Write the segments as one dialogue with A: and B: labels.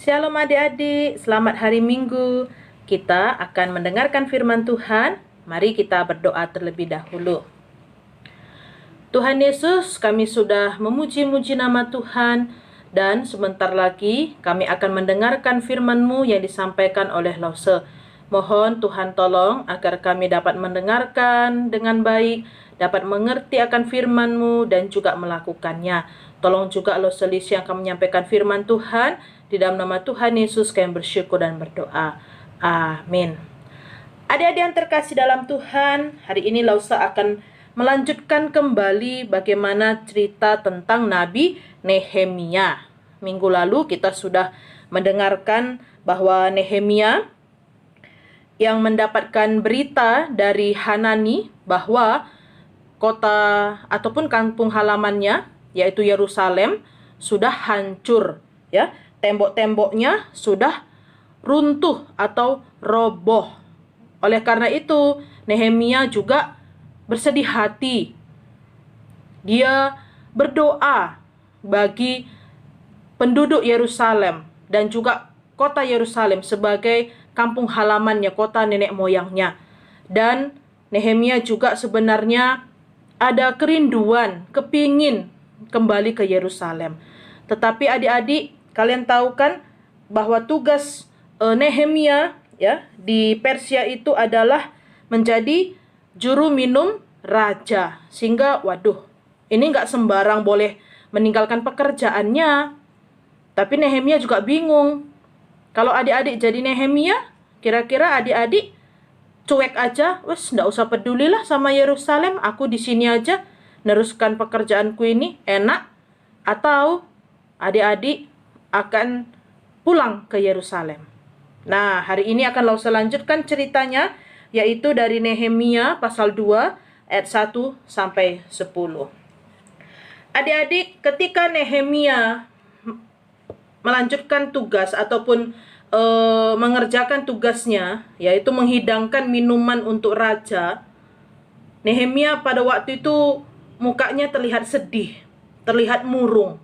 A: Shalom adik-adik, selamat hari Minggu. Kita akan mendengarkan firman Tuhan. Mari kita berdoa terlebih dahulu. Tuhan Yesus, kami sudah memuji-muji nama Tuhan, dan sebentar lagi kami akan mendengarkan firman-Mu yang disampaikan oleh Lause. Mohon Tuhan tolong agar kami dapat mendengarkan dengan baik, dapat mengerti akan firman-Mu dan juga melakukannya. Tolong juga Lause yang akan menyampaikan firman Tuhan. Di dalam nama Tuhan Yesus kami bersyukur dan berdoa. Amin. Adik-adik yang terkasih dalam Tuhan, hari ini Lause akan melanjutkan kembali bagaimana cerita tentang Nabi Nehemia. Minggu lalu kita sudah mendengarkan bahwa Nehemia yang mendapatkan berita dari Hanani bahwa kota ataupun kampung halamannya, yaitu Yerusalem, sudah hancur, ya. Tembok-temboknya sudah runtuh atau roboh. Oleh karena itu, Nehemia juga bersedih hati. Dia berdoa bagi penduduk Yerusalem dan juga kota Yerusalem sebagai kampung halamannya, kota nenek moyangnya. Dan Nehemia juga sebenarnya ada kerinduan, kepingin kembali ke Yerusalem. Tetapi adik-adik, kalian tahu kan bahwa tugas Nehemia ya di Persia itu adalah menjadi juru minum raja. Sehingga waduh, ini nggak sembarang boleh meninggalkan pekerjaannya. Tapi Nehemia juga bingung. Kalau adik-adik jadi Nehemia, kira-kira adik-adik cuek aja, wes nggak usah pedulilah sama Yerusalem, aku di sini aja neruskan pekerjaanku ini enak, atau adik-adik akan pulang ke Yerusalem. Nah, hari ini akan Lause lanjutkan ceritanya, yaitu dari Nehemia pasal 2 ayat 1 sampai 10. Adik-adik, ketika Nehemia melanjutkan tugas ataupun mengerjakan tugasnya, yaitu menghidangkan minuman untuk raja, Nehemia pada waktu itu mukanya terlihat sedih, terlihat murung,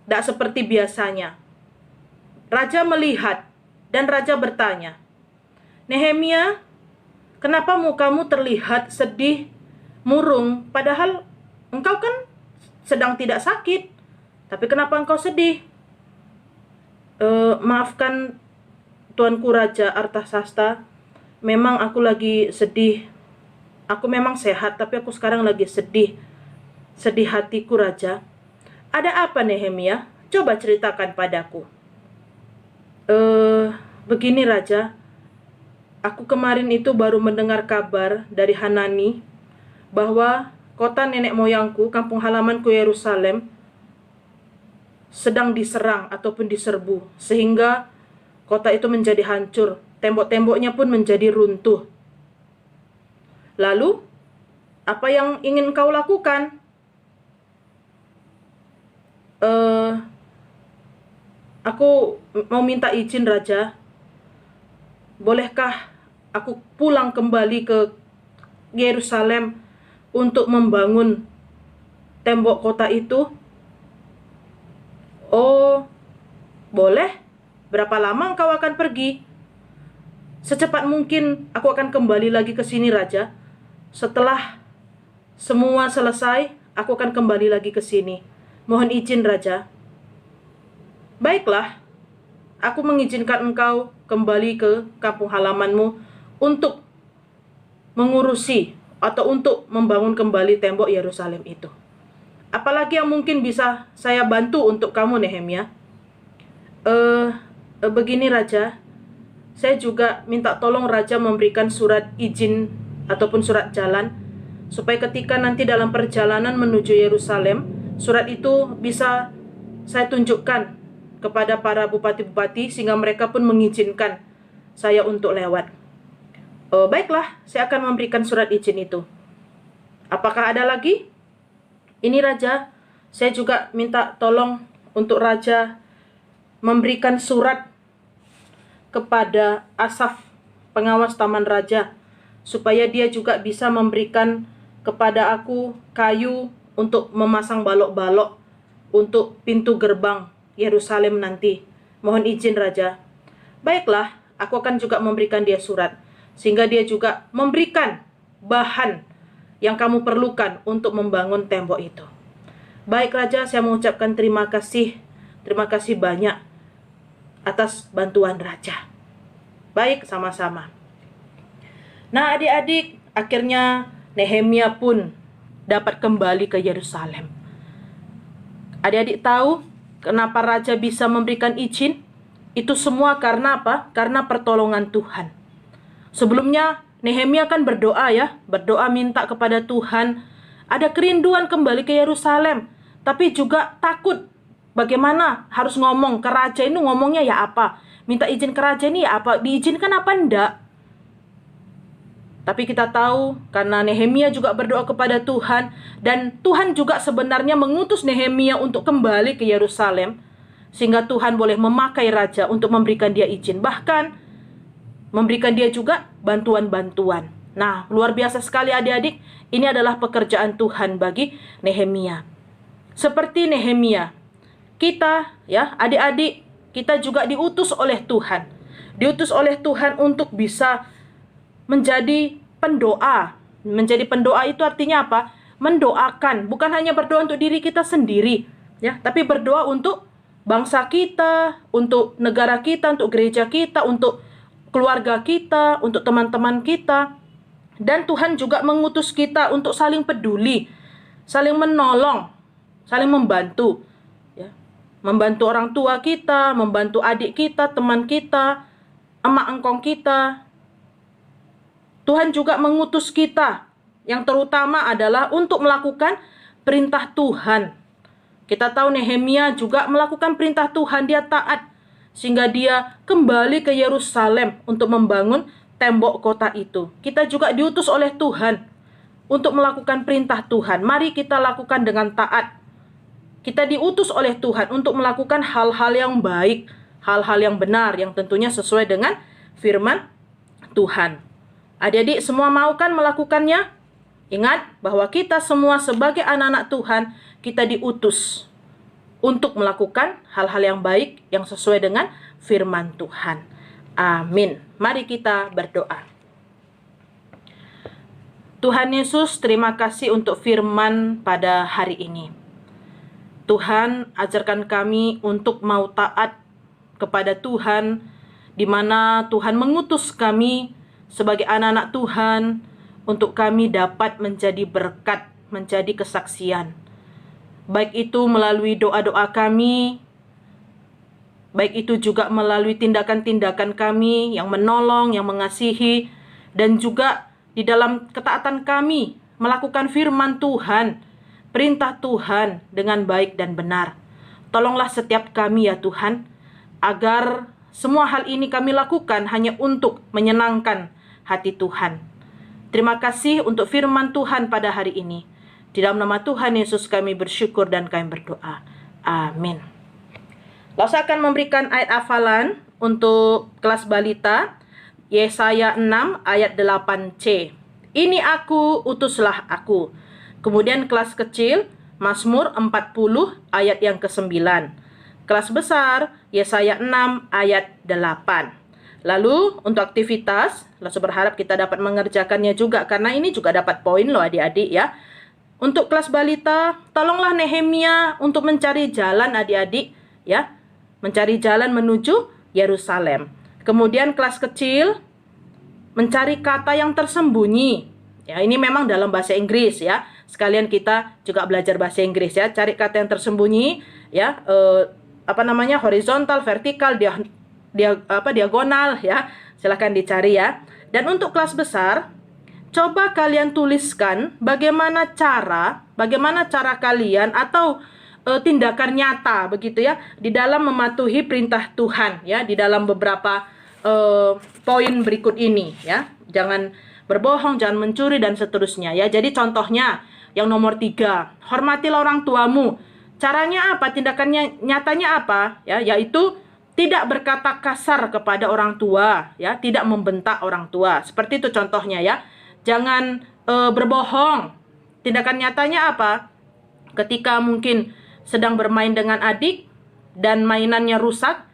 A: tidak seperti biasanya. Raja melihat dan raja bertanya, "Nehemia, kenapa mukamu terlihat sedih, murung, padahal engkau kan sedang tidak sakit, tapi kenapa engkau sedih?" Maafkan Tuanku Raja Artasasta, memang aku lagi sedih. Aku memang sehat, tapi aku sekarang lagi sedih. Sedih hatiku, Raja. Ada apa, Nehemia? Coba ceritakan padaku. Begini, Raja. Aku kemarin itu baru mendengar kabar dari Hanani bahwa kota nenek moyangku, kampung halamanku Yerusalem, sedang diserang ataupun diserbu, sehingga kota itu menjadi hancur, tembok-temboknya pun menjadi runtuh. Lalu, apa yang ingin kau lakukan? Aku mau minta izin, Raja. Bolehkah aku pulang kembali ke Yerusalem untuk membangun tembok kota itu? Oh, boleh. Berapa lama engkau akan pergi? Secepat mungkin aku akan kembali lagi ke sini, Raja. Setelah semua selesai, aku akan kembali lagi ke sini. Mohon izin, Raja. Baiklah, aku mengizinkan engkau kembali ke kampung halamanmu untuk mengurusi atau untuk membangun kembali tembok Yerusalem itu. Apalagi yang mungkin bisa saya bantu untuk kamu, Nehemia? Begini, Raja. Saya juga minta tolong Raja memberikan surat izin ataupun surat jalan, supaya ketika nanti dalam perjalanan menuju Yerusalem, surat itu bisa saya tunjukkan kepada para bupati-bupati, sehingga mereka pun mengizinkan saya untuk lewat. Baiklah, saya akan memberikan surat izin itu. Apakah ada lagi? Ini, Raja, saya juga minta tolong untuk Raja memberikan surat kepada Asaf, pengawas Taman Raja, supaya dia juga bisa memberikan kepada aku kayu untuk memasang balok-balok untuk pintu gerbang Yerusalem nanti. Mohon izin Raja. Baiklah, aku akan juga memberikan dia surat, sehingga dia juga memberikan bahan yang kamu perlukan untuk membangun tembok itu. Baik Raja, saya mengucapkan terima kasih banyak atas bantuan Raja. Baik, sama-sama. Nah adik-adik, akhirnya Nehemia pun dapat kembali ke Yerusalem. Adik-adik tahu kenapa Raja bisa memberikan izin? Itu semua karena apa? Karena pertolongan Tuhan. Sebelumnya Nehemia kan berdoa ya, berdoa minta kepada Tuhan. Ada kerinduan kembali ke Yerusalem, tapi juga takut. Bagaimana harus ngomong ke raja ini, ngomongnya ya apa? Minta izin ke raja ini ya apa? Diizinkan apa enggak? Tapi kita tahu karena Nehemia juga berdoa kepada Tuhan, dan Tuhan juga sebenarnya mengutus Nehemia untuk kembali ke Yerusalem, sehingga Tuhan boleh memakai raja untuk memberikan dia izin, bahkan memberikan dia juga bantuan-bantuan. Nah, luar biasa sekali adik-adik, ini adalah pekerjaan Tuhan bagi Nehemia. Seperti Nehemia, kita ya adik-adik, kita juga diutus oleh Tuhan. Diutus oleh Tuhan untuk bisa menjadi pendoa. Menjadi pendoa itu artinya apa? Mendoakan, bukan hanya berdoa untuk diri kita sendiri, ya, tapi berdoa untuk bangsa kita, untuk negara kita, untuk gereja kita, untuk keluarga kita, untuk teman-teman kita. Dan Tuhan juga mengutus kita untuk saling peduli, saling menolong, saling membantu, ya. Membantu orang tua kita, membantu adik kita, teman kita, emak engkong kita. Tuhan juga mengutus kita, yang terutama adalah untuk melakukan perintah Tuhan. Kita tahu Nehemia juga melakukan perintah Tuhan, dia taat, sehingga dia kembali ke Yerusalem untuk membangun tembok kota itu. Kita juga diutus oleh Tuhan untuk melakukan perintah Tuhan. Mari kita lakukan dengan taat. Kita diutus oleh Tuhan untuk melakukan hal-hal yang baik, hal-hal yang benar, yang tentunya sesuai dengan firman Tuhan. Adik-adik semua mau kan melakukannya? Ingat bahwa kita semua sebagai anak-anak Tuhan, kita diutus untuk melakukan hal-hal yang baik yang sesuai dengan firman Tuhan. Amin. Mari kita berdoa. Tuhan Yesus, terima kasih untuk firman pada hari ini. Tuhan, ajarkan kami untuk mau taat kepada Tuhan, di mana Tuhan mengutus kami sebagai anak-anak Tuhan untuk kami dapat menjadi berkat, menjadi kesaksian. Baik itu melalui doa-doa kami, baik itu juga melalui tindakan-tindakan kami yang menolong, yang mengasihi, dan juga di dalam ketaatan kami melakukan firman Tuhan, perintah Tuhan dengan baik dan benar. Tolonglah setiap kami ya Tuhan, agar semua hal ini kami lakukan hanya untuk menyenangkan hati Tuhan. Terima kasih untuk firman Tuhan pada hari ini. Di dalam nama Tuhan Yesus kami bersyukur dan kami berdoa. Amin. Lalu saya akan memberikan ayat hafalan untuk kelas balita, Yesaya 6 ayat 8c. Ini aku, utuslah aku. Kemudian kelas kecil, Mazmur 40 ayat yang ke-9. Kelas besar, Yesaya 6 ayat 8. Lalu untuk aktivitas, lalu berharap kita dapat mengerjakannya juga, karena ini juga dapat poin loh adik-adik ya. Untuk kelas balita, tolonglah Nehemia untuk mencari jalan adik-adik ya, mencari jalan menuju Yerusalem. Kemudian kelas kecil, mencari kata yang tersembunyi. Ya, ini memang dalam bahasa Inggris ya. Sekalian kita juga belajar bahasa Inggris ya. Cari kata yang tersembunyi ya, horizontal, vertikal, diagonal ya. Silahkan dicari ya. Dan untuk kelas besar, coba kalian tuliskan bagaimana cara kalian atau tindakan nyata begitu ya di dalam mematuhi perintah Tuhan ya, di dalam beberapa poin berikut ini ya. Jangan berbohong, jangan mencuri dan seterusnya ya. Jadi contohnya yang nomor 3, hormatilah orang tuamu. Caranya apa? Tindakannya nyatanya apa? Ya, yaitu tidak berkata kasar kepada orang tua ya, tidak membentak orang tua. Seperti itu contohnya ya. Jangan berbohong. Tindakan nyatanya apa? Ketika mungkin sedang bermain dengan adik dan mainannya rusak,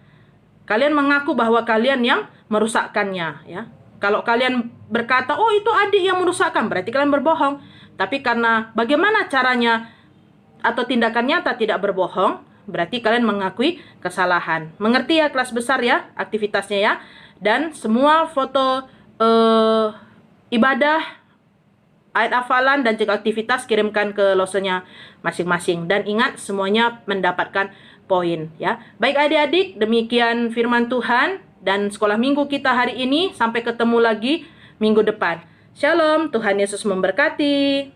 A: Kalian mengaku bahwa kalian yang merusakkannya, ya. Kalau kalian berkata, oh itu adik yang merusakkan, berarti kalian berbohong. Tapi karena bagaimana caranya atau tindakan nyata tidak berbohong, berarti kalian mengakui kesalahan. Mengerti ya kelas besar ya aktivitasnya ya. Dan semua foto ibadah, ayat hafalan dan juga aktivitas kirimkan ke losenya masing-masing. Dan ingat semuanya mendapatkan poin ya. Baik adik-adik, demikian firman Tuhan dan sekolah minggu kita hari ini. Sampai ketemu lagi minggu depan. Shalom, Tuhan Yesus memberkati.